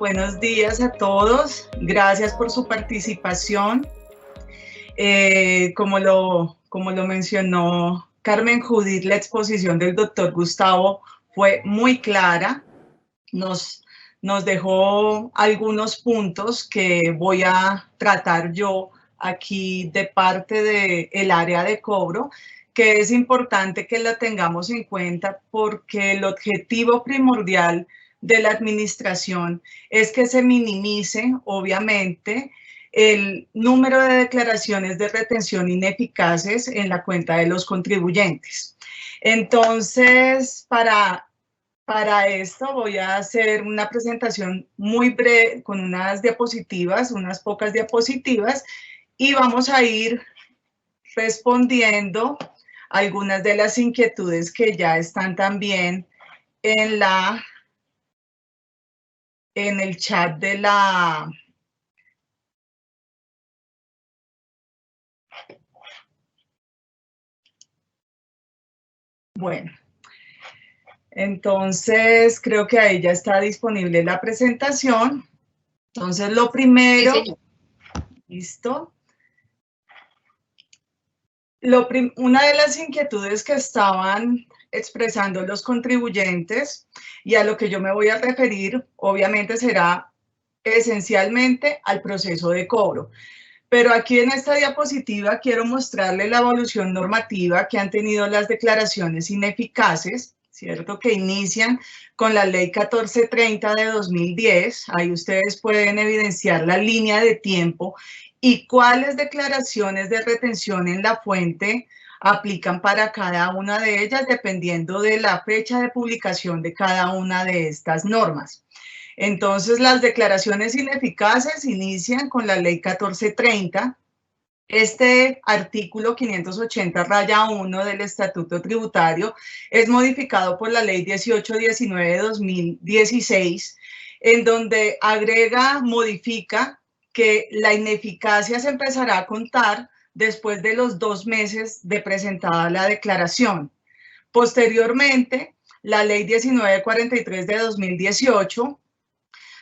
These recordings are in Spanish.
buenos días a todos. Gracias por su participación. Como lo mencionó Carmen Judith, la exposición del doctor Gustavo fue muy clara. Nos dejó algunos puntos que voy a tratar yo aquí de parte del área de cobro, que es importante que la tengamos en cuenta porque el objetivo primordial de la administración es que se minimice, obviamente, el número de declaraciones de retención ineficaces en la cuenta de los contribuyentes. Entonces, para esto voy a hacer una presentación muy breve con unas diapositivas, unas pocas diapositivas, y vamos a ir respondiendo algunas de las inquietudes que ya están también en el chat de la... Bueno, entonces creo que ahí ya está disponible la presentación. Entonces lo primero... Sí, señor. ¿Listo? Una de las inquietudes que estaban expresando los contribuyentes y a lo que yo me voy a referir, obviamente será esencialmente al proceso de cobro. Pero aquí en esta diapositiva quiero mostrarle la evolución normativa que han tenido las declaraciones ineficaces, ¿cierto? Que inician con la ley 1430 de 2010. Ahí ustedes pueden evidenciar la línea de tiempo y cuáles declaraciones de retención en la fuente aplican para cada una de ellas, dependiendo de la fecha de publicación de cada una de estas normas. Entonces, las declaraciones ineficaces inician con la ley 1430. Este artículo 580-1 del Estatuto Tributario es modificado por la ley 1819 de 2016, en donde modifica que la ineficacia se empezará a contar después de los 2 meses de presentada la declaración. Posteriormente, la ley 1943 de 2018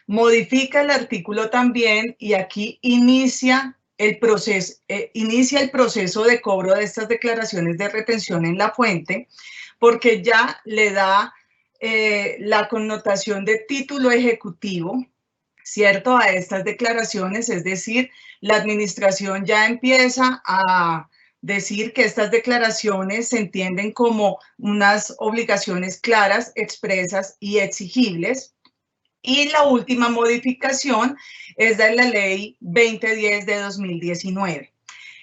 modifica el artículo también y aquí inicia el proceso de cobro de estas declaraciones de retención en la fuente, porque ya le da la connotación de título ejecutivo, ¿cierto?, a estas declaraciones, es decir, la administración ya empieza a decir que estas declaraciones se entienden como unas obligaciones claras, expresas y exigibles. Y la última modificación es de la ley 2010 de 2019.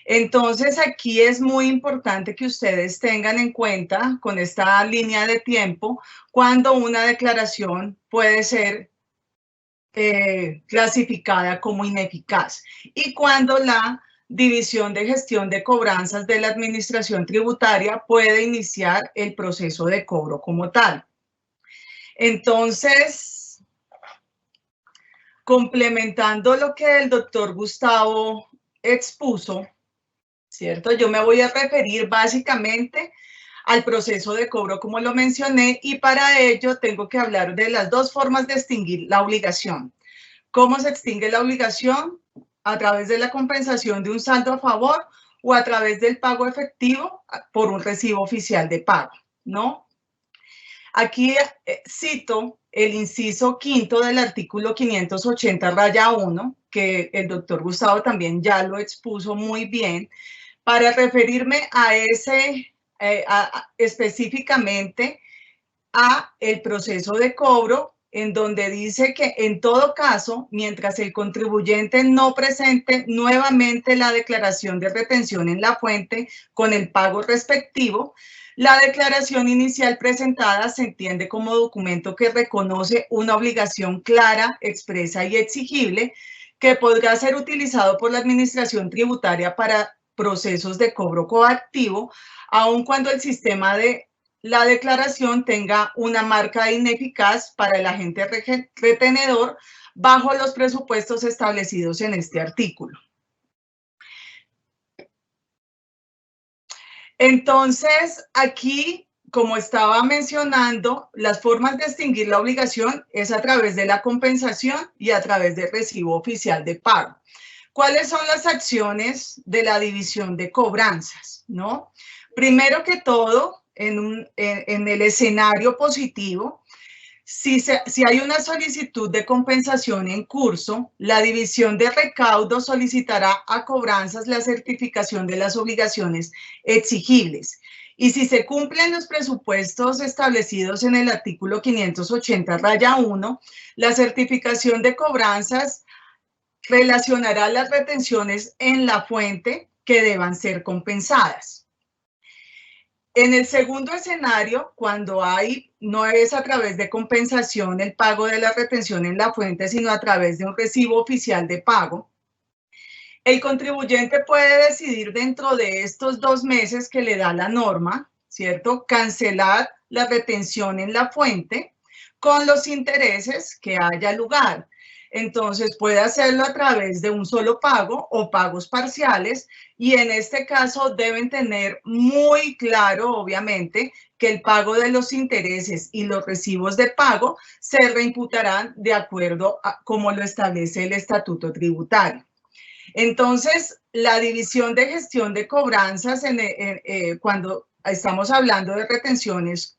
Entonces, aquí es muy importante que ustedes tengan en cuenta con esta línea de tiempo cuando una declaración puede ser clasificada como ineficaz y cuando la División de Gestión de Cobranzas de la Administración Tributaria puede iniciar el proceso de cobro como tal. Entonces, complementando lo que el doctor Gustavo expuso, ¿cierto? Yo me voy a referir básicamente al proceso de cobro, como lo mencioné, y para ello tengo que hablar de las dos formas de extinguir la obligación. ¿Cómo se extingue la obligación? A través de la compensación de un saldo a favor o a través del pago efectivo por un recibo oficial de pago, ¿no? Aquí cito el inciso quinto del artículo 580-1, que el doctor Gustavo también ya lo expuso muy bien, para referirme a específicamente a el proceso de cobro, en donde dice que en todo caso, mientras el contribuyente no presente nuevamente la declaración de retención en la fuente con el pago respectivo, la declaración inicial presentada se entiende como documento que reconoce una obligación clara, expresa y exigible que podrá ser utilizado por la Administración Tributaria para procesos de cobro coactivo, aun cuando el sistema de la declaración tenga una marca ineficaz para el agente retenedor bajo los presupuestos establecidos en este artículo. Entonces, aquí como estaba mencionando, las formas de extinguir la obligación es a través de la compensación y a través del recibo oficial de pago. ¿Cuáles son las acciones de la división de cobranzas? ¿No? Primero que todo, en el escenario positivo, si hay una solicitud de compensación en curso, la división de recaudo solicitará a cobranzas la certificación de las obligaciones exigibles. Y si se cumplen los presupuestos establecidos en el artículo 580-1, la certificación de cobranzas relacionará las retenciones en la fuente que deban ser compensadas. En el segundo escenario, cuando no es a través de compensación el pago de la retención en la fuente, sino a través de un recibo oficial de pago, el contribuyente puede decidir dentro de estos 2 meses que le da la norma, ¿cierto?, cancelar la retención en la fuente con los intereses que haya lugar. Entonces puede hacerlo a través de un solo pago o pagos parciales, y en este caso deben tener muy claro, obviamente, que el pago de los intereses y los recibos de pago se reimputarán de acuerdo a como lo establece el estatuto tributario. Entonces, la división de gestión de cobranzas, cuando estamos hablando de retenciones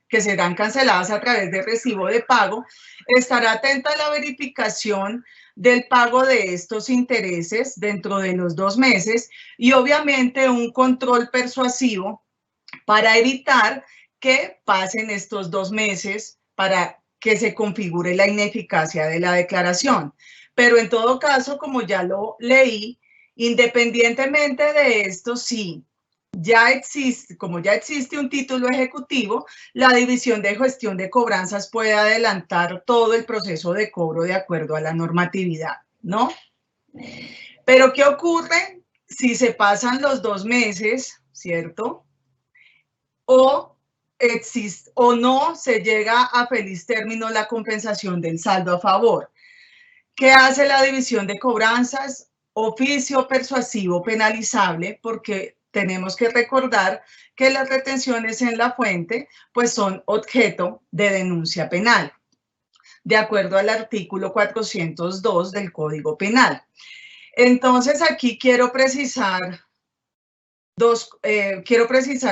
que serán canceladas a través de recibo de pago, estará atenta a la verificación del pago de estos intereses dentro de los 2 meses y obviamente un control persuasivo para evitar que pasen estos 2 meses para que se configure la ineficacia de la declaración. Pero en todo caso, como ya lo leí, independientemente de esto, sí, como ya existe un título ejecutivo, la división de gestión de cobranzas puede adelantar todo el proceso de cobro de acuerdo a la normatividad, ¿no? Pero ¿qué ocurre si se pasan los 2 meses, ¿cierto? O no se llega a feliz término la compensación del saldo a favor. ¿Qué hace la división de cobranzas? Oficio persuasivo penalizable, porque tenemos que recordar que las retenciones en la fuente pues son objeto de denuncia penal, de acuerdo al artículo 402 del Código Penal. Entonces aquí quiero precisar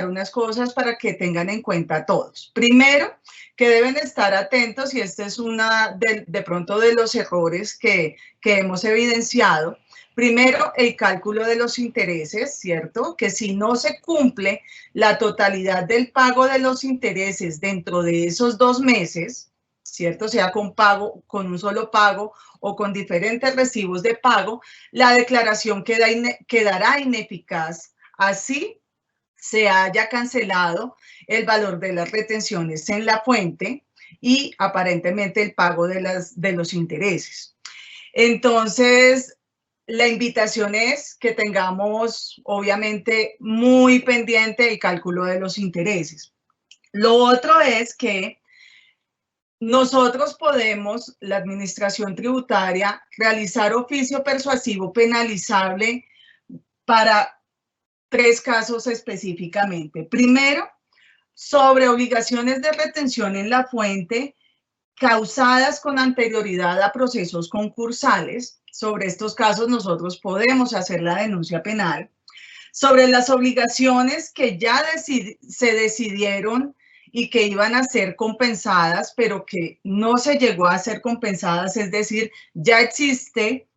unas cosas para que tengan en cuenta todos. Primero, que deben estar atentos, y este es de pronto de los errores que hemos evidenciado. Primero, el cálculo de los intereses, ¿cierto? Que si no se cumple la totalidad del pago de los intereses dentro de esos 2 meses, ¿cierto? Sea con un solo pago o con diferentes recibos de pago, la declaración quedará ineficaz, así se haya cancelado el valor de las retenciones en la fuente y aparentemente el pago de los intereses. Entonces, la invitación es que tengamos obviamente muy pendiente el cálculo de los intereses. Lo otro es que nosotros podemos, la administración tributaria, realizar oficio persuasivo penalizable para 3 casos específicamente. Primero, sobre obligaciones de retención en la fuente causadas con anterioridad a procesos concursales. Sobre estos casos nosotros podemos hacer la denuncia penal. Sobre las obligaciones que ya se decidieron y que iban a ser compensadas, pero que no se llegó a ser compensadas, es decir, ya existe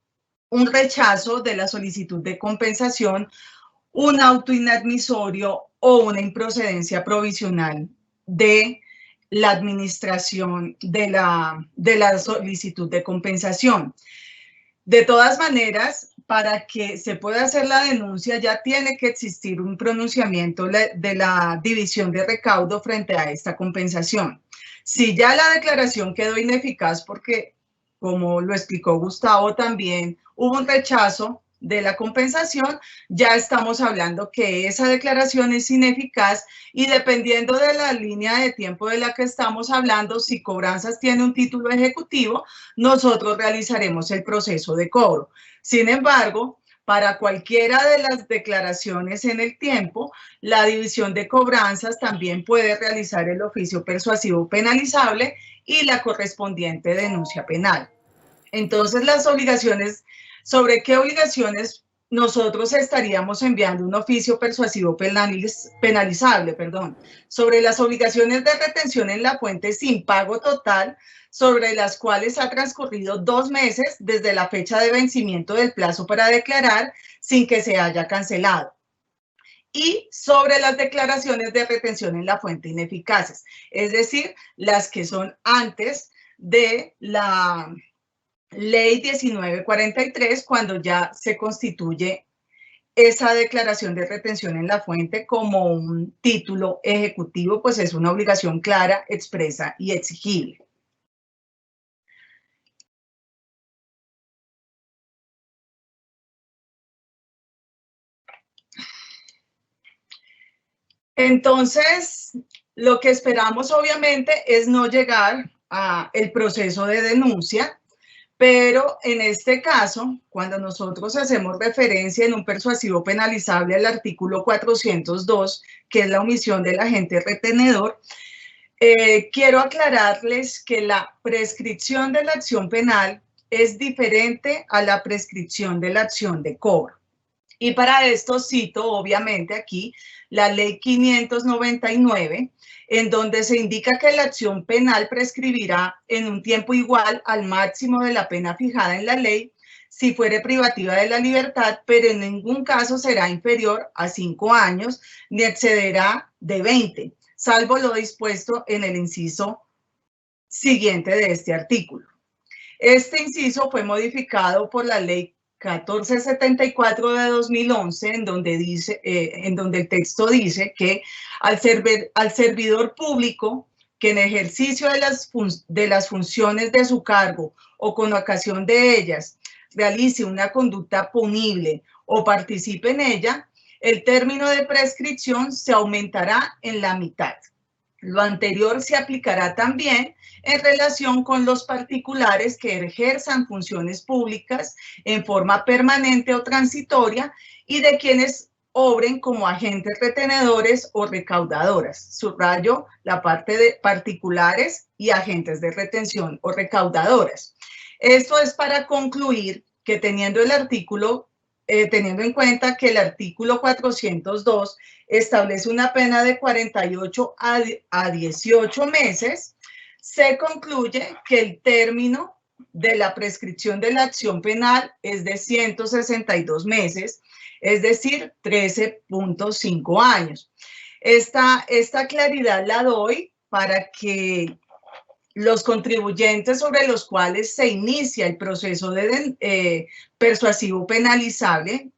un rechazo de la solicitud de compensación, un auto inadmisorio o una improcedencia provisional de la administración de la solicitud de compensación. De todas maneras, para que se pueda hacer la denuncia ya tiene que existir un pronunciamiento de la división de recaudo frente a esta compensación. Si ya la declaración quedó ineficaz porque, como lo explicó Gustavo también, hubo un rechazo de la compensación, ya estamos hablando que esa declaración es ineficaz, y dependiendo de la línea de tiempo de la que estamos hablando, si Cobranzas tiene un título ejecutivo, nosotros realizaremos el proceso de cobro. Sin embargo, Para cualquiera de las declaraciones en el tiempo, la división de cobranzas también puede realizar el oficio persuasivo penalizable y la correspondiente denuncia penal. Entonces, las obligaciones, ¿sobre qué obligaciones nosotros estaríamos enviando un oficio persuasivo penalizable? Sobre las obligaciones de retención en la fuente sin pago total, sobre las cuales ha transcurrido 2 meses desde la fecha de vencimiento del plazo para declarar sin que se haya cancelado. Y sobre las declaraciones de retención en la fuente ineficaces, es decir, las que son antes de la Ley 1943, cuando ya se constituye esa declaración de retención en la fuente como un título ejecutivo, pues es una obligación clara, expresa y exigible. Entonces, lo que esperamos obviamente es no llegar al proceso de denuncia, pero en este caso, cuando nosotros hacemos referencia en un persuasivo penalizable al artículo 402, que es la omisión del agente retenedor, quiero aclararles que la prescripción de la acción penal es diferente a la prescripción de la acción de cobro. Y para esto cito, obviamente, aquí la Ley 599, en donde se indica que la acción penal prescribirá en un tiempo igual al máximo de la pena fijada en la ley si fuere privativa de la libertad, pero en ningún caso será inferior a 5 años ni excederá de 20, salvo lo dispuesto en el inciso siguiente de este artículo. Este inciso fue modificado por la Ley 1474 de 2011, en donde el texto dice que al servidor público que en ejercicio de las funciones de su cargo o con ocasión de ellas realice una conducta punible o participe en ella, el término de prescripción se aumentará en la mitad. Lo anterior se aplicará también en relación con los particulares que ejerzan funciones públicas en forma permanente o transitoria y de quienes obren como agentes retenedores o recaudadoras. Subrayo la parte de particulares y agentes de retención o recaudadoras. Esto es para concluir que teniendo en cuenta que el artículo 402 establece una pena de 48 a 18 meses, se concluye que el término de la prescripción de la acción penal es de 162 meses, es decir, 13.5 años. Esta claridad la doy para que los contribuyentes sobre los cuales se inicia el proceso de persuasivo penalizable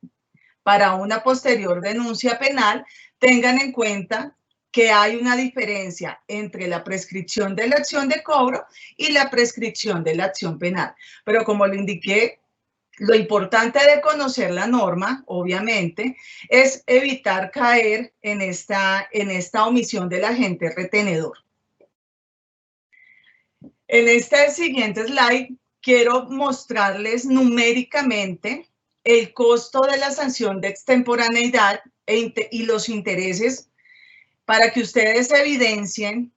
para una posterior denuncia penal tengan en cuenta que hay una diferencia entre la prescripción de la acción de cobro y la prescripción de la acción penal. Pero como lo indiqué, lo importante de conocer la norma, obviamente, es evitar caer en esta omisión del agente retenedor. En este siguiente slide quiero mostrarles numéricamente el costo de la sanción de extemporaneidad y los intereses para que ustedes evidencien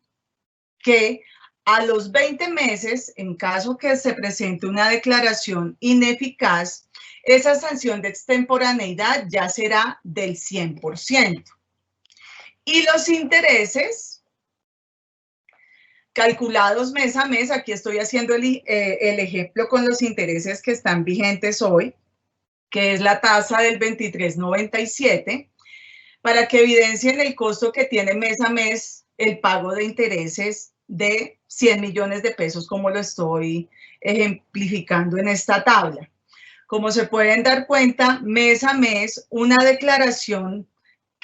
que a los 20 meses, en caso que se presente una declaración ineficaz, esa sanción de extemporaneidad ya será del 100%. Y los intereses calculados mes a mes, aquí estoy haciendo el ejemplo con los intereses que están vigentes hoy, que es la tasa del 23.97, para que evidencien el costo que tiene mes a mes el pago de intereses de 100 millones de pesos, como lo estoy ejemplificando en esta tabla. Como se pueden dar cuenta, mes a mes, una declaración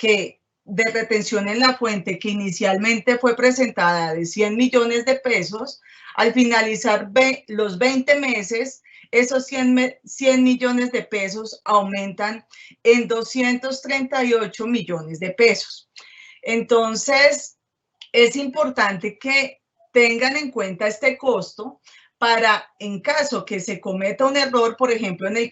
de retención en la fuente que inicialmente fue presentada de 100 millones de pesos, al finalizar los 20 meses, esos 100 millones de pesos aumentan en 238 millones de pesos. Entonces, es importante que tengan en cuenta este costo para, en caso que se cometa un error, por ejemplo, en el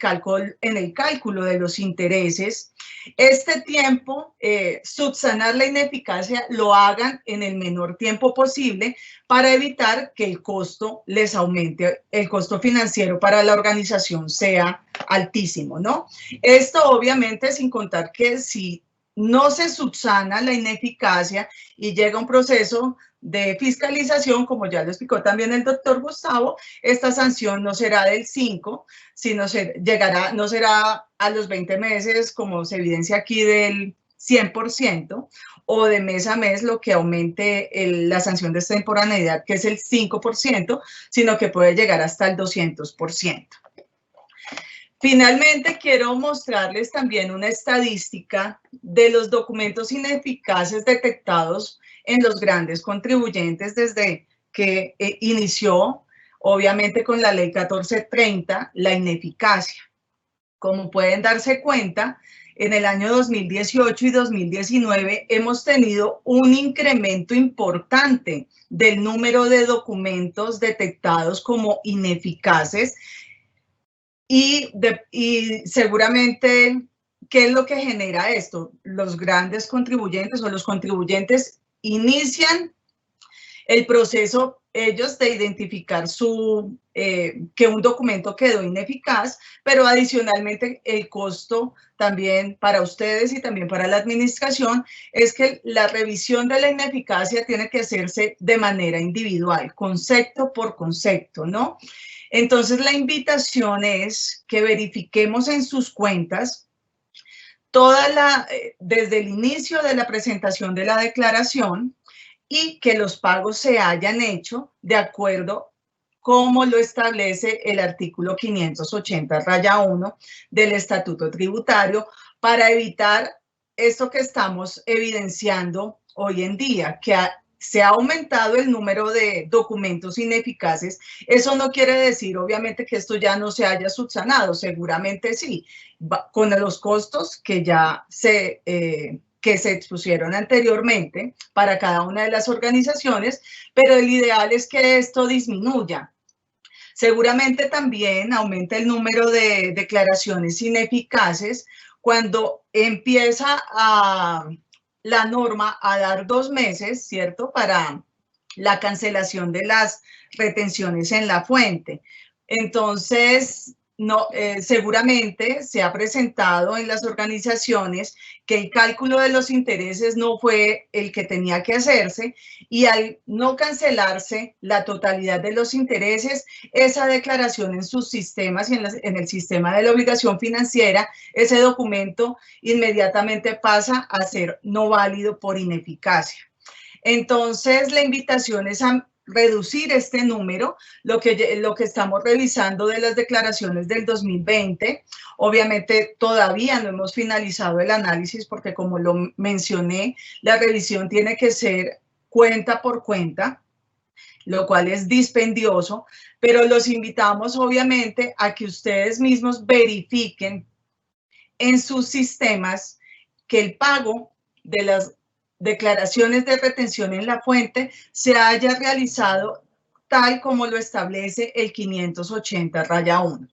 cálculo de los intereses, este tiempo, subsanar la ineficacia, lo hagan en el menor tiempo posible para evitar que el costo les aumente, el costo financiero para la organización sea altísimo, ¿no? Esto obviamente sin contar que si no se subsana la ineficacia y llega un proceso de fiscalización, como ya lo explicó también el doctor Gustavo, esta sanción no será del 5, sino no será a los 20 meses, como se evidencia aquí, del 100%, o de mes a mes lo que aumente la sanción de extemporaneidad, que es el 5%, sino que puede llegar hasta el 200%. Finalmente, quiero mostrarles también una estadística de los documentos ineficaces detectados en los grandes contribuyentes desde que inició, obviamente con la ley 1430, la ineficacia. Como pueden darse cuenta, en el año 2018 y 2019 hemos tenido un incremento importante del número de documentos detectados como ineficaces y seguramente, ¿qué es lo que genera esto? Los grandes contribuyentes o los contribuyentes inician el proceso ellos de identificar que un documento quedó ineficaz, pero adicionalmente el costo también para ustedes y también para la administración es que la revisión de la ineficacia tiene que hacerse de manera individual, concepto por concepto, ¿no? Entonces la invitación es que verifiquemos en sus cuentas desde el inicio de la presentación de la declaración, y que los pagos se hayan hecho de acuerdo como lo establece el artículo 580-1 del Estatuto Tributario, para evitar esto que estamos evidenciando hoy en día, que se ha aumentado el número de documentos ineficaces. Eso no quiere decir, obviamente, que esto ya no se haya subsanado, seguramente sí, con los costos que ya se expusieron anteriormente para cada una de las organizaciones, pero el ideal es que esto disminuya. Seguramente también aumenta el número de declaraciones ineficaces cuando empieza la norma a dar 2 meses, ¿cierto?, para la cancelación de las retenciones en la fuente. Entonces, no, seguramente se ha presentado en las organizaciones que el cálculo de los intereses no fue el que tenía que hacerse, y al no cancelarse la totalidad de los intereses, esa declaración en sus sistemas y en el sistema de la obligación financiera, ese documento inmediatamente pasa a ser no válido por ineficacia. Entonces, la invitación es a reducir este número, lo que estamos revisando de las declaraciones del 2020. Obviamente todavía no hemos finalizado el análisis porque, como lo mencioné, la revisión tiene que ser cuenta por cuenta, lo cual es dispendioso, pero los invitamos obviamente a que ustedes mismos verifiquen en sus sistemas que el pago de las declaraciones de retención en la fuente se haya realizado tal como lo establece el 580-1.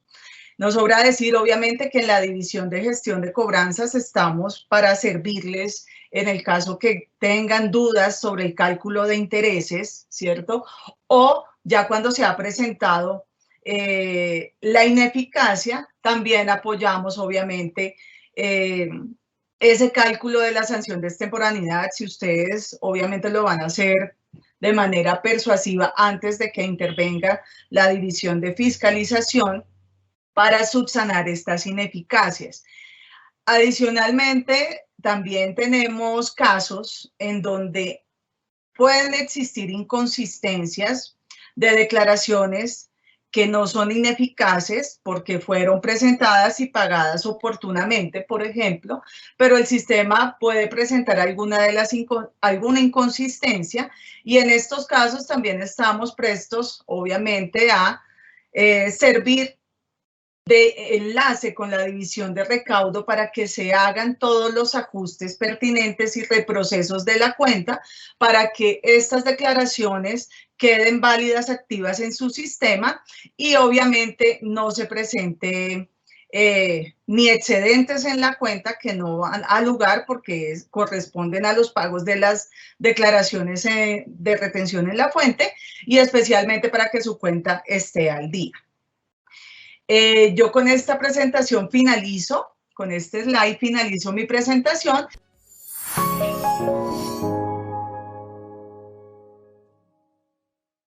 Nos sobra decir, obviamente, que en la división de gestión de cobranzas estamos para servirles en el caso que tengan dudas sobre el cálculo de intereses, ¿cierto? O ya cuando se ha presentado la ineficacia, también apoyamos, obviamente, ese cálculo de la sanción de extemporaneidad, si ustedes obviamente lo van a hacer de manera persuasiva antes de que intervenga la división de fiscalización para subsanar estas ineficacias. Adicionalmente, también tenemos casos en donde pueden existir inconsistencias de declaraciones que no son ineficaces porque fueron presentadas y pagadas oportunamente, por ejemplo, pero el sistema puede presentar alguna inconsistencia, y en estos casos también estamos prestos, obviamente, a servir de enlace con la división de recaudo para que se hagan todos los ajustes pertinentes y reprocesos de la cuenta para que estas declaraciones queden válidas, activas en su sistema y obviamente no se presente ni excedentes en la cuenta que no van a lugar porque corresponden a los pagos de las declaraciones de retención en la fuente y especialmente para que su cuenta esté al día. Yo con esta presentación finalizo, con este slide finalizo mi presentación.